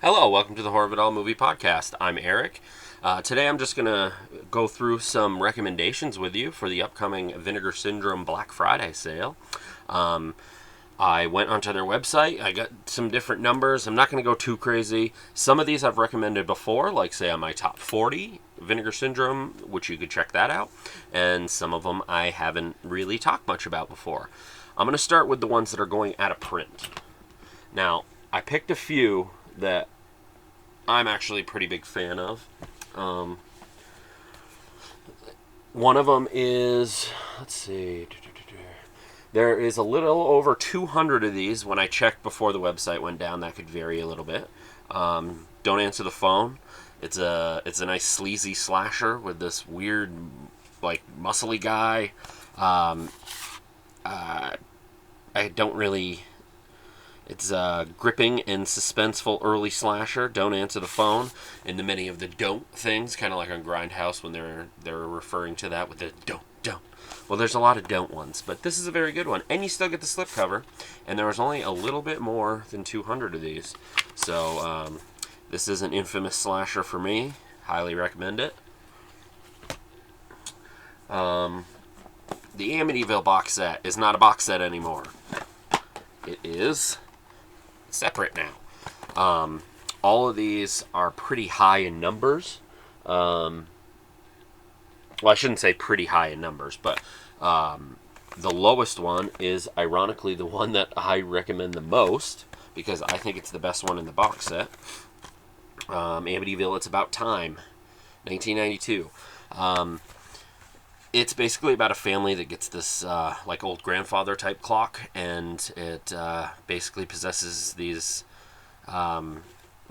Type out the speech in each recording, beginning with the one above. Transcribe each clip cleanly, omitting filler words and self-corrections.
Hello, welcome to the Horror of It All Movie Podcast. I'm Eric. Today I'm just going to go through some recommendations with you for the upcoming Vinegar Syndrome Black Friday sale. Um, I went onto their website. I got some different numbers. I'm not going to go too crazy. Some of these I've recommended before, like say on my top 40, Vinegar Syndrome, which you could check that out. And some of them I haven't really talked much about before. I'm going to start with the ones that are going out of print. Now, I picked a few that I'm actually a pretty big fan of. Um, One of them is, let's see, there is a little over 200 of these. When I checked before the website went down, that could vary a little bit. Don't answer the phone. It's a nice sleazy slasher with this weird, like, muscly guy. Um, I don't really. It's a gripping and suspenseful early slasher. Don't answer the phone, and the many of the don't things, kind of like on Grindhouse when they're referring to that with the don't. Well, there's a lot of don't ones, but this is a very good one, and you still get the slipcover. And there was only a little bit more than 200 of these, so this is an infamous slasher for me. Highly recommend it. The Amityville box set is not a box set anymore. It is separate now. All of these are pretty high in numbers. Well, I shouldn't say pretty high in numbers, but the lowest one is ironically the one that I recommend the most because I think it's the best one in the box set. Amityville, It's About Time, 1992. It's basically about a family that gets this like old grandfather type clock, and it basically possesses these.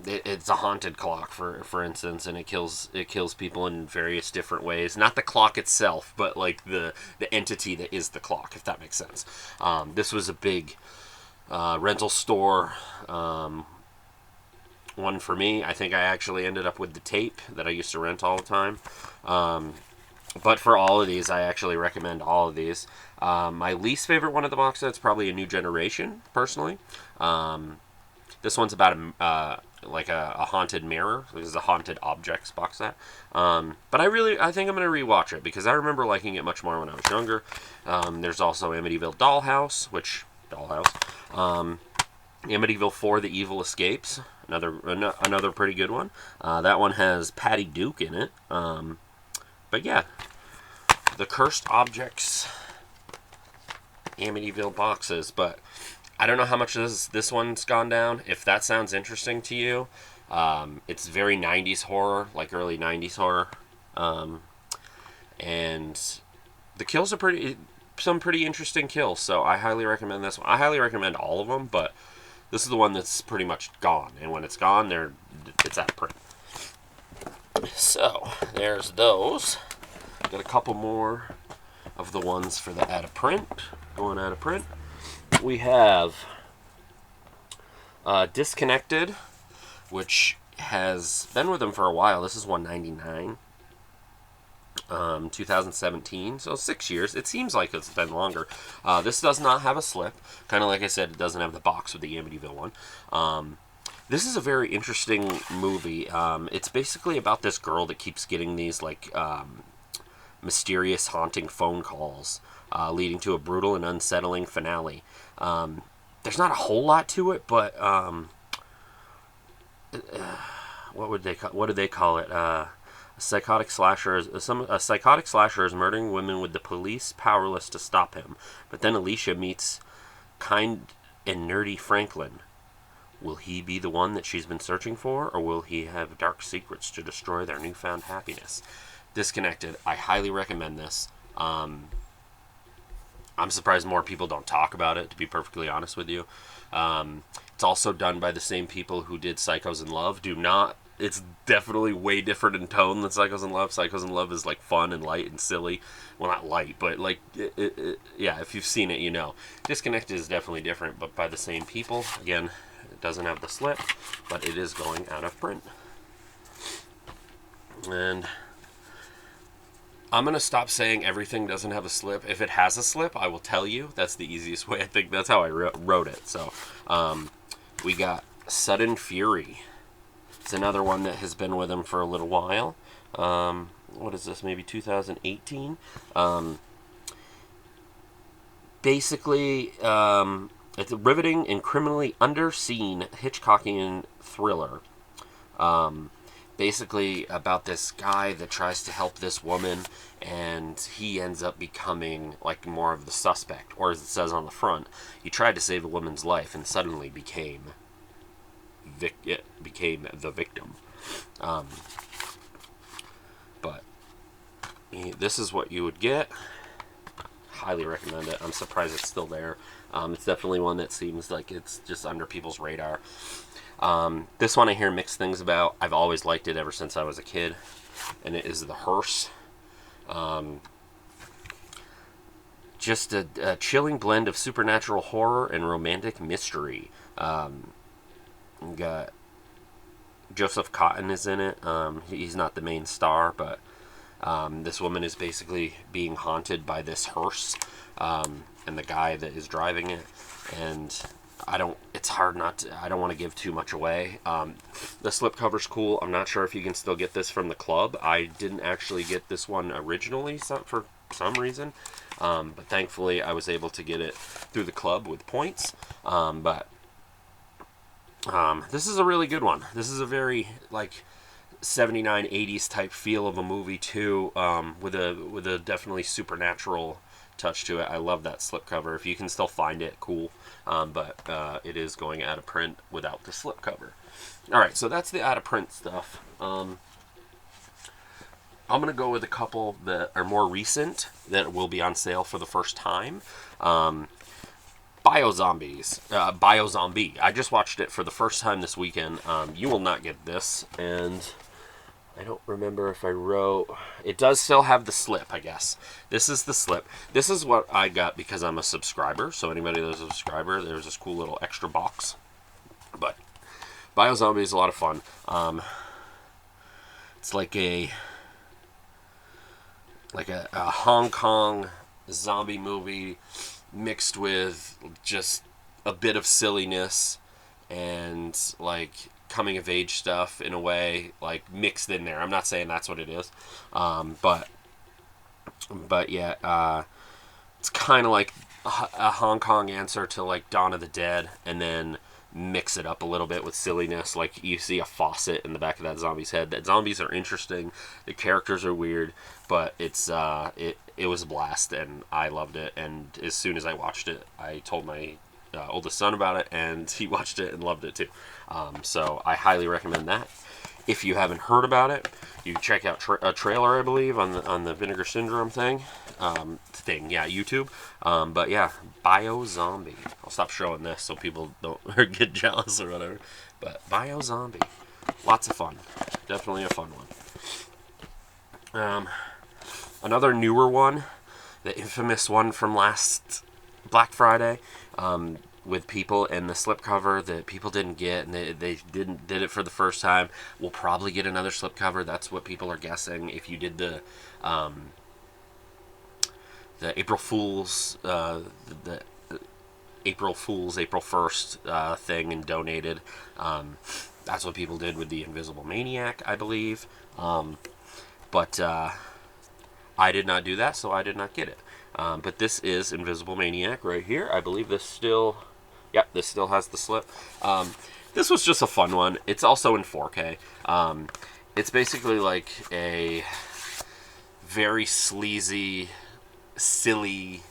It's a haunted clock, for instance, and it kills people in various different ways. Not the clock itself, but like the entity that is the clock, if that makes sense. This was a big rental store one for me. I think I actually ended up with the tape that I used to rent all the time. But for all of these, I actually recommend all of these. My least favorite one of the box sets is probably A New Generation, personally. This one's about a haunted mirror. This is a haunted objects box set. But I think I'm going to rewatch it because I remember liking it much more when I was younger. There's also Amityville Dollhouse. Amityville 4: The Evil Escapes, another pretty good one. That one has Patty Duke in it. But yeah, the Cursed Objects Amityville boxes. But I don't know how much this one's gone down. If that sounds interesting to you, it's very 90s horror, like early 90s horror. And the kills are some pretty interesting kills, so I highly recommend this one. I highly recommend all of them, but this is the one that's pretty much gone. And when it's gone, it's out of print. So, there's those. Got a couple more of the ones for the going out of print. We have Disconnected, which has been with them for a while. This is 199. 2017, so 6 years. It seems like it's been longer. This does not have a slip. Kind of like I said, it doesn't have the box with the Amityville one. This is a very interesting movie. It's basically about this girl that keeps getting these mysterious, haunting phone calls, leading to a brutal and unsettling finale. There's not a whole lot to it, but what do they call it? A psychotic slasher is murdering women with the police powerless to stop him. But then Alicia meets kind and nerdy Franklin. Will he be the one that she's been searching for, or will he have dark secrets to destroy their newfound happiness? Disconnected. I highly recommend this. I'm surprised more people don't talk about it, to be perfectly honest with you. It's also done by the same people who did Psychos in Love. It's definitely way different in tone than Psychos in Love. Psychos in Love is like fun and light and silly. Well, not light, but like, yeah, if you've seen it, you know. Disconnected is definitely different, but by the same people. Again, it doesn't have the slip, but it is going out of print. And I'm going to stop saying everything doesn't have a slip. If it has a slip, I will tell you. That's the easiest way. I think that's how I wrote it. So, we got Sudden Fury. another one that has been with him for a little while. What is this? Maybe 2018. Basically, it's a riveting and criminally underseen Hitchcockian thriller. Basically about this guy that tries to help this woman, and he ends up becoming like more of the suspect, or as it says on the front, he tried to save a woman's life and suddenly became the victim. But this is what you would get. Highly recommend it. I'm surprised it's still there. It's definitely one that seems like it's just under people's radar. This one I hear mixed things about. I've always liked it ever since I was a kid, and it is The Hearse. Just a chilling blend of supernatural horror and romantic mystery. Got Joseph Cotton is in it. He's not the main star, but this woman is basically being haunted by this hearse, and the guy that is driving it. And I don't want to give too much away. The slipcover's cool. I'm not sure if you can still get this from the club. I didn't actually get this one originally for some reason, but thankfully I was able to get it through the club with points. But this is a really good one. This is a very like 79 80s type feel of a movie too, with a definitely supernatural touch to it. I love that slipcover. If you can still find it, cool. But it is going out of print without the slipcover. Alright, so that's the out of print stuff. I'm going to go with a couple that are more recent that will be on sale for the first time. Biozombie. I just watched it for the first time this weekend. You will not get this, and I don't remember if I wrote... It does still have the slip, I guess. This is the slip. This is what I got because I'm a subscriber. So anybody that's a subscriber, there's this cool little extra box. But Biozombie is a lot of fun. It's like a Hong Kong zombie movie mixed with just a bit of silliness and like coming of age stuff in a way, like mixed in there. I'm not saying that's what it is, but yeah, it's kind of like a Hong Kong answer to like Dawn of the Dead, and then mix it up a little bit with silliness. Like you see a faucet in the back of that zombie's head. That zombies are interesting, the characters are weird, but it's it was a blast, and I loved it. And as soon as I watched it, I told my oldest son about it, and he watched it and loved it too. So I highly recommend that. If you haven't heard about it, you can check out a trailer, I believe, on the Vinegar Syndrome thing, yeah, YouTube. But yeah, Biozombie. I'll stop showing this so people don't get jealous or whatever. But Biozombie, lots of fun. Definitely a fun one. Another newer one, the infamous one from last Black Friday, with people, and the slipcover that people didn't get, and they did it for the first time. We'll probably get another slipcover. That's what people are guessing. If you did the April Fool's the April 1st thing and donated, that's what people did with the Invisible Maniac, I believe. But I did not do that, so I did not get it. But this is Invisible Maniac right here. I believe this still... Yep, this still has the slip. This was just a fun one. It's also in 4K. It's basically like a very sleazy, silly,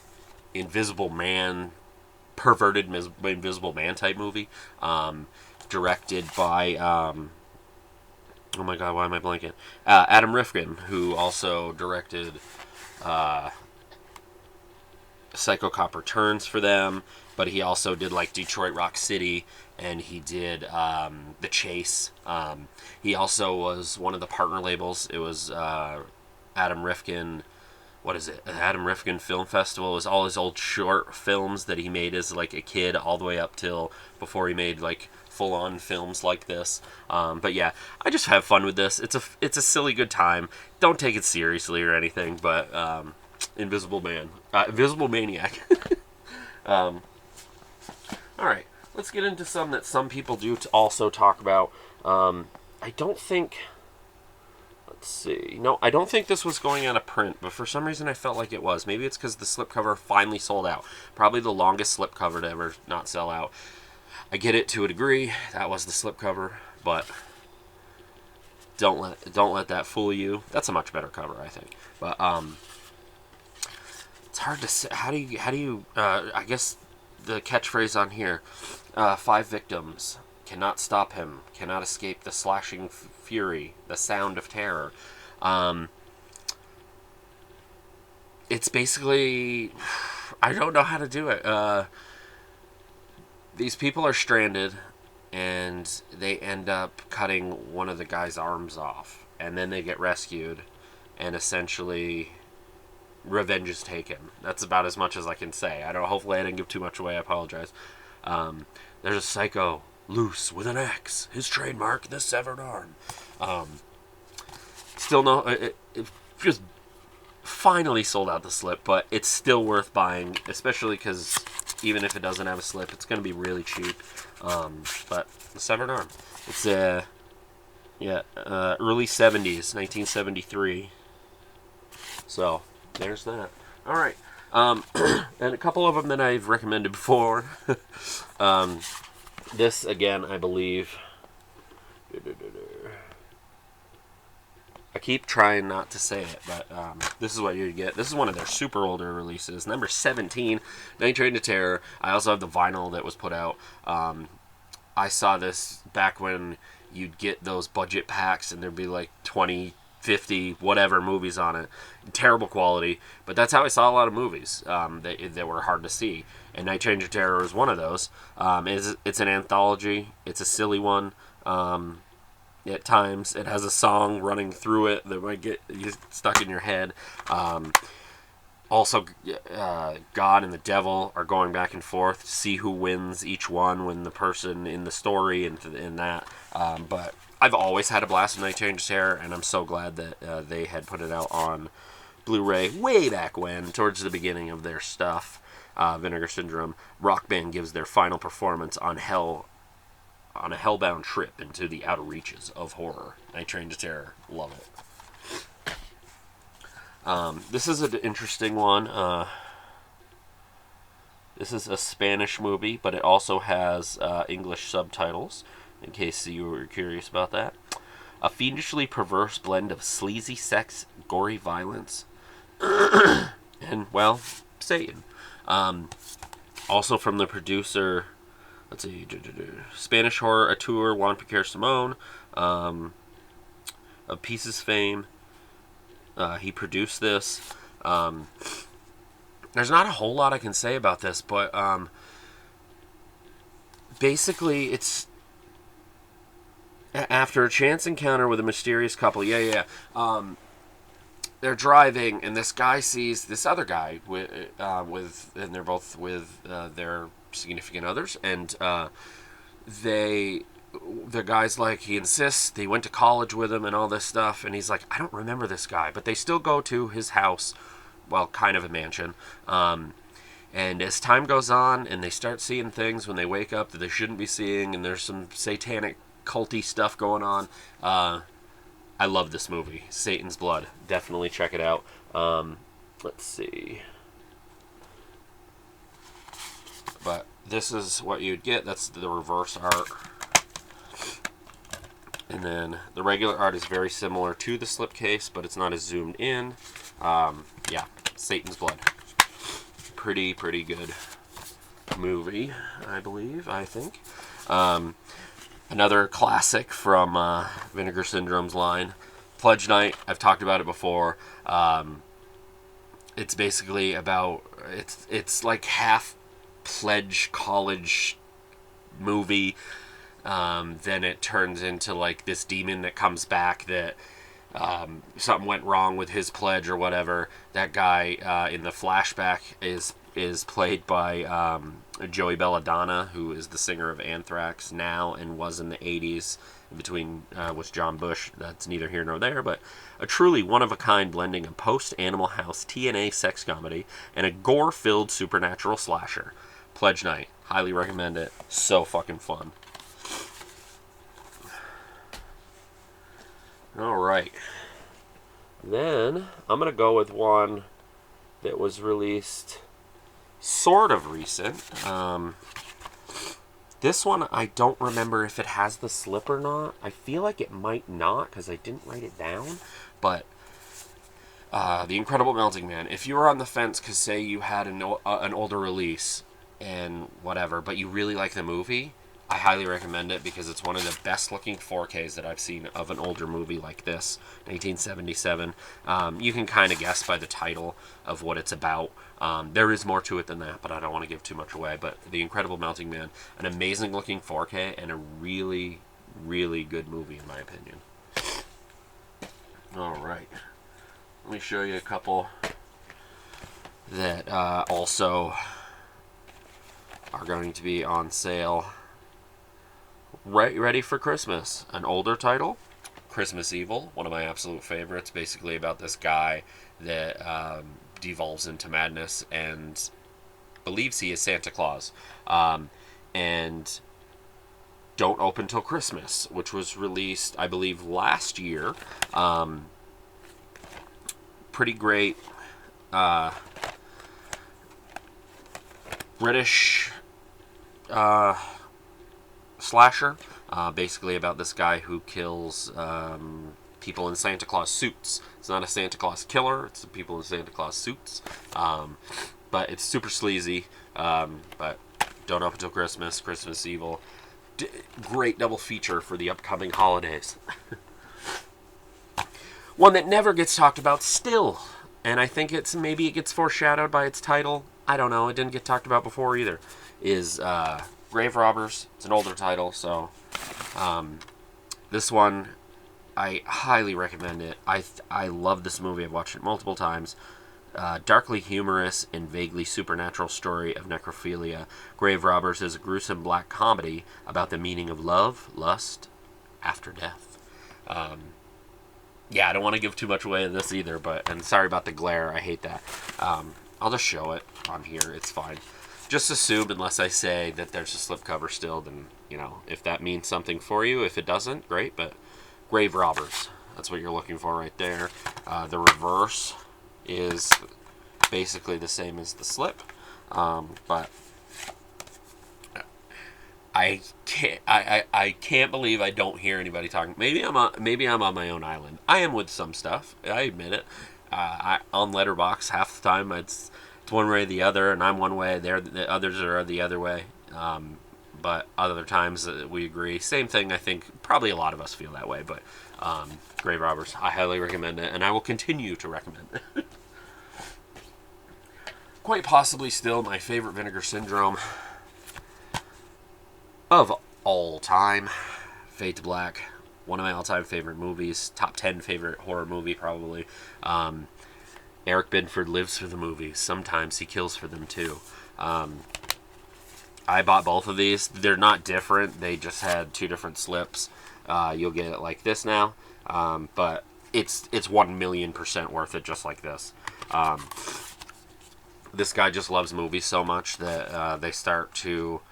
Invisible Man, perverted Invisible Man type movie. Directed by... oh my god, why am I blanking? Adam Rifkin, who also directed Psycho Cop Returns for them, but he also did like Detroit Rock City, and he did The Chase. He also was one of the partner labels. It was Adam Rifkin. What is it? Adam Rifkin Film Festival. It was all his old short films that he made as like a kid, all the way up till before he made like full-on films like this. But yeah, I just have fun with this. It's a silly good time. Don't take it seriously or anything, but Invisible Maniac. Alright, let's get into some that some people do to also talk about. I don't think. Let's see. No, I don't think this was going out of print, but for some reason I felt like it was. Maybe it's because the slipcover finally sold out. Probably the longest slipcover to ever not sell out. I get it to a degree. That was the slipcover, but don't let that fool you. That's a much better cover, I think. But it's hard to say. How do you? I guess the catchphrase on here: 5 victims. Cannot stop him. Cannot escape the slashing fury. The sound of terror. It's basically, I don't know how to do it. These people are stranded, and they end up cutting one of the guy's arms off, and then they get rescued, and essentially, revenge is taken. That's about as much as I can say. I don't. Hopefully, I didn't give too much away. I apologize. There's a psycho loose with an axe. His trademark, the severed arm. Still no. It just finally sold out the slip, but it's still worth buying, especially because even if it doesn't have a slip, it's going to be really cheap. But the severed arm. It's early 70s, 1973. So there's that. All right. And a couple of them that I've recommended before. This, again, I believe... I keep trying not to say it, but this is what you get. This is one of their super older releases. Number 17, Night Train to Terror. I also have the vinyl that was put out. I saw this back when you'd get those budget packs, and there'd be like 20, 50, whatever movies on it. Terrible quality, but that's how I saw a lot of movies that were hard to see. And Night Train to Terror is one of those. It's an anthology. It's a silly one. At times, it has a song running through it that might get you stuck in your head. Also, God and the devil are going back and forth to see who wins each one when the person in the story and that. But I've always had a blast with Night Train to Terror, and I'm so glad that they had put it out on Blu-ray way back when, towards the beginning of their stuff. Vinegar Syndrome. Rock band gives their final performance on a hellbound trip into the outer reaches of horror. Night Train to Terror. Love it. This is an interesting one. This is a Spanish movie, but it also has English subtitles, in case you were curious about that. A fiendishly perverse blend of sleazy sex, gory violence, and, well, Satan. Also from the producer... Let's see, Spanish horror auteur Juan Piquer Simon, of Pieces fame. He produced this. There's not a whole lot I can say about this, but basically it's after a chance encounter with a mysterious couple. They're driving, and this guy sees this other guy and they're both with their significant others, and the guy's like, he insists he went to college with him and all this stuff, and he's like, I don't remember this guy, but they still go to his house, well, kind of a mansion, and as time goes on and they start seeing things when they wake up that they shouldn't be seeing, and there's some satanic culty stuff going on. I love this movie, Satan's Blood. Definitely check it out. Let's see. But this is what you'd get. That's the reverse art. And then the regular art is very similar to the slipcase, but it's not as zoomed in. Satan's Blood. Pretty good movie, I think. Another classic from Vinegar Syndrome's line, Pledge Night. I've talked about it before. It's basically about, it's like half pledge college movie, then it turns into like this demon that comes back that something went wrong with his pledge or whatever. That guy in the flashback is played by Joey Belladonna, who is the singer of Anthrax now and was in the 80s between with John Bush. That's neither here nor there, but a truly one-of-a-kind blending of post-Animal House TNA sex comedy and a gore-filled supernatural slasher. Pledge Night. Highly recommend it. So fucking fun. All right. Then I'm going to go with one that was released sort of recent. This one, I don't remember if it has the slip or not. I feel like it might not because I didn't write it down. But The Incredible Melting Man. If you were on the fence because, say, you had an older release and whatever, but you really like the movie, I highly recommend it because it's one of the best looking 4Ks that I've seen of an older movie like this, 1977. You can kind of guess by the title of what it's about. There is more to it than that, but I don't want to give too much away. But The Incredible Melting Man, an amazing looking 4K and a really, really good movie in my opinion. All right. Let me show you a couple that also are going to be on sale right ready for Christmas. An older title, Christmas Evil, one of my absolute favorites, basically about this guy that devolves into madness and believes he is Santa Claus. And Don't Open Till Christmas, which was released, I believe, last year. Pretty great British slasher, basically about this guy who kills people in Santa Claus suits. It's not a Santa Claus killer, it's the people in Santa Claus suits. But it's super sleazy. But Don't Open Till Christmas, Christmas Evil. Great double feature for the upcoming holidays. One that never gets talked about still, and I think maybe it gets foreshadowed by its title. I don't know. It didn't get talked about before either. Is Grave Robbers. It's an older title, so this one I highly recommend it. I love this movie. I've watched it multiple times. Darkly humorous and vaguely supernatural story of necrophilia. Grave Robbers is a gruesome black comedy about the meaning of love, lust, after death. Yeah, I don't want to give too much away of this either, and sorry about the glare. I hate that. I'll just show it on here. It's fine. Just assume, unless I say that there's a slipcover still, then, if that means something for you. If it doesn't, great, but Grave Robbers. That's what you're looking for right there. The reverse is basically the same as the slip, but I can't believe I don't hear anybody talking. Maybe I'm on my own island. I am with some stuff. I admit it. On Letterboxd, half the time it's one way or the other, and I'm one way. The others are the other way. But other times we agree. Same thing. I think probably a lot of us feel that way. But Grave Robbers, I highly recommend it, and I will continue to recommend it. Quite possibly still my favorite Vinegar Syndrome of all time. Fade to Black, one of my all-time favorite movies. Top 10 favorite horror movie, probably. Eric Binford lives for the movies. Sometimes he kills for them, too. I bought both of these. They're not different. They just had two different slips. You'll get it like this now. But it's 1,000,000% worth it just like this. This guy just loves movies so much that they start to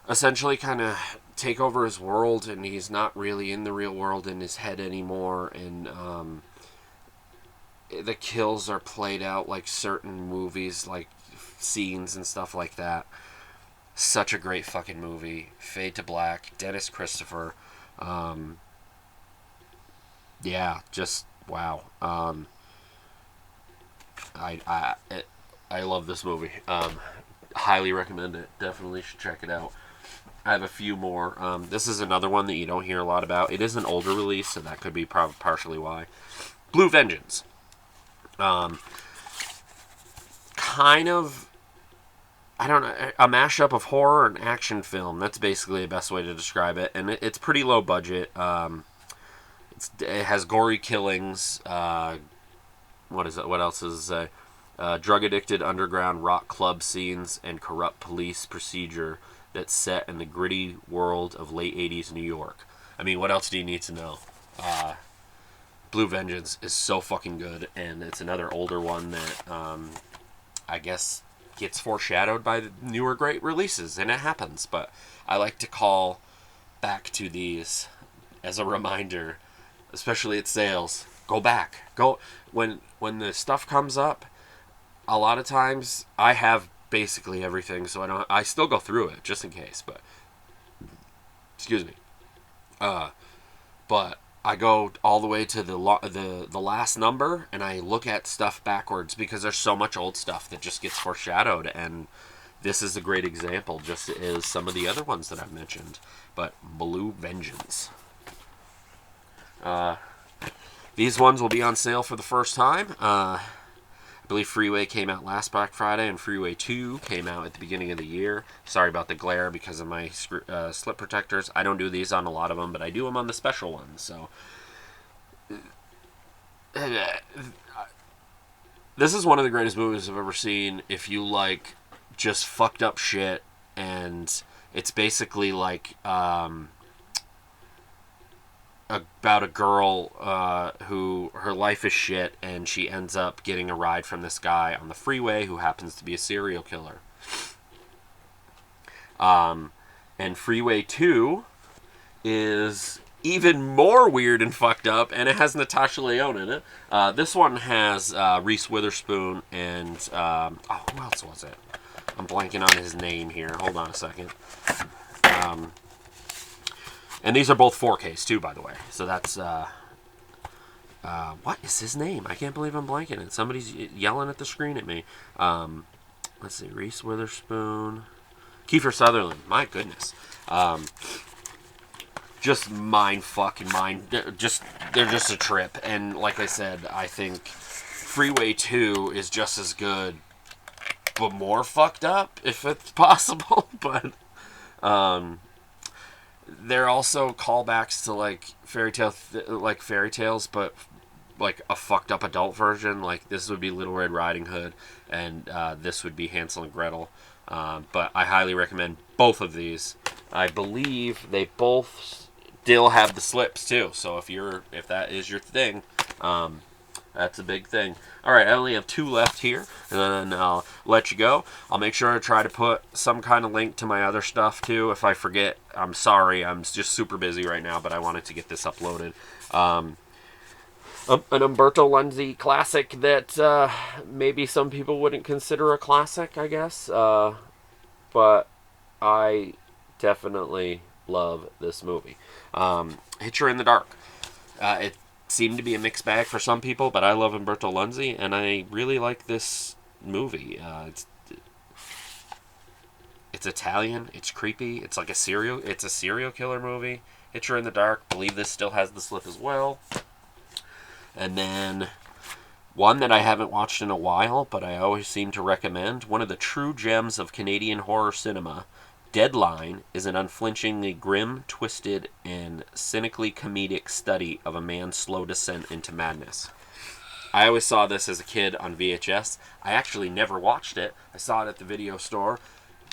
essentially kind of take over his world, and he's not really in the real world in his head anymore, and the kills are played out like certain movies, like scenes and stuff like that. Such a great fucking movie. Fade to Black, Dennis Christopher. Yeah, just wow. I love this movie. Highly recommend it. Definitely should check it out. I have a few more. This is another one that you don't hear a lot about. It is an older release, so that could be partially why. Blue Vengeance. Kind of, I don't know, a mashup of horror and action film. That's basically the best way to describe it. And it's pretty low budget. It has gory killings. What is it? What else is it? Drug-addicted underground rock club scenes and corrupt police procedure that's set in the gritty world of late 80s New York. I mean, what else do you need to know? Blue Vengeance is so fucking good, and it's another older one that I guess gets foreshadowed by the newer great releases, and it happens. But I like to call back to these as a reminder especially at sales. Go back. Go when the stuff comes up. A lot of times I have basically everything, so I still go through it just in case. But excuse me. But I go all the way to the last number, and I look at stuff backwards because there's so much old stuff that just gets foreshadowed, and this is a great example, just as some of the other ones that I've mentioned. But Blue Vengeance. These ones will be on sale for the first time. I believe Freeway came out last Black Friday, and Freeway 2 came out at the beginning of the year. Sorry about the glare because of my slip protectors. I don't do these on a lot of them, but I do them on the special ones. So this is one of the greatest movies I've ever seen. If you like just fucked up shit, and it's basically like about a girl who her life is shit, and she ends up getting a ride from this guy on the freeway who happens to be a serial killer. And Freeway 2 is even more weird and fucked up, and it has Natasha Lyonne in it. This one has Reese Witherspoon and who else was it? I'm blanking on his name here. Hold on a second. And these are both 4Ks too, by the way. So that's what is his name? I can't believe I'm blanking it. Somebody's yelling at the screen at me. Let's see, Reese Witherspoon, Kiefer Sutherland. My goodness. Just they're just a trip. And like I said, I think Freeway 2 is just as good, but more fucked up, if it's possible. But they're also callbacks to like fairy tales, but like a fucked up adult version. Like this would be Little Red Riding Hood, and this would be Hansel and Gretel. But I highly recommend both of these. I believe they both still have the slips too. So if that is your thing, that's a big thing. All right, I only have 2 left here, and then I'll let you go. I'll make sure to try to put some kind of link to my other stuff too. If I forget, I'm sorry. I'm just super busy right now, but I wanted to get this uploaded. An Umberto Lenzi classic that maybe some people wouldn't consider a classic, I guess. But I definitely love this movie. Hitcher in the Dark. It seemed to be a mixed bag for some people, but I love Umberto Lenzi, and I really like this movie. It's Italian. It's creepy. It's like a serial killer movie. Hitcher in the Dark. I believe this still has the slip as well. And then one that I haven't watched in a while, but I always seem to recommend, one of the true gems of Canadian horror cinema, Deadline, is an unflinchingly grim, twisted, and cynically comedic study of a man's slow descent into madness. I always saw this as a kid on VHS. I actually never watched it. I saw it at the video store.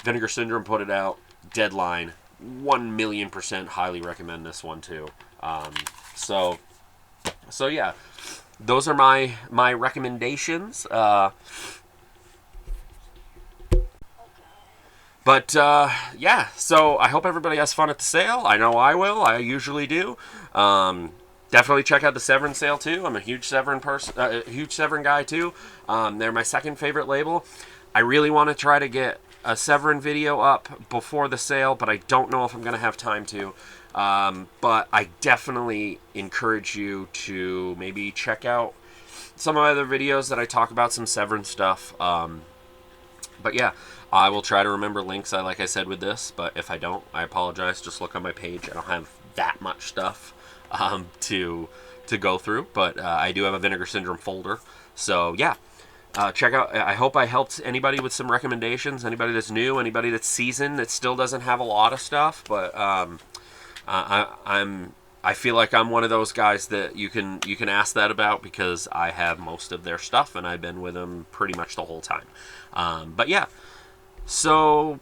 Vinegar Syndrome put it out. Deadline, 1,000,000% highly recommend this one too. So yeah, those are my recommendations. But yeah, so I hope everybody has fun at the sale. I know I will. I usually do. Definitely check out the Severin sale too. I'm a huge Severin huge Severin guy too. They're my second favorite label. I really want to try to get a Severin video up before the sale, but I don't know if I'm going to have time to. But I definitely encourage you to maybe check out some of my other videos that I talk about some Severin stuff. But yeah, I will try to remember links, like I said, with this. But if I don't, I apologize. Just look on my page. I don't have that much stuff to go through. But I do have a Vinegar Syndrome folder. So yeah, check out. I hope I helped anybody with some recommendations. Anybody that's new, anybody that's seasoned, that still doesn't have a lot of stuff. But I feel like I'm one of those guys that you can ask that about, because I have most of their stuff and I've been with them pretty much the whole time. But yeah, so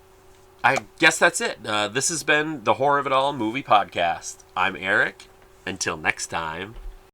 I guess that's it. This has been the Horror of It All movie podcast. I'm Eric. Until next time,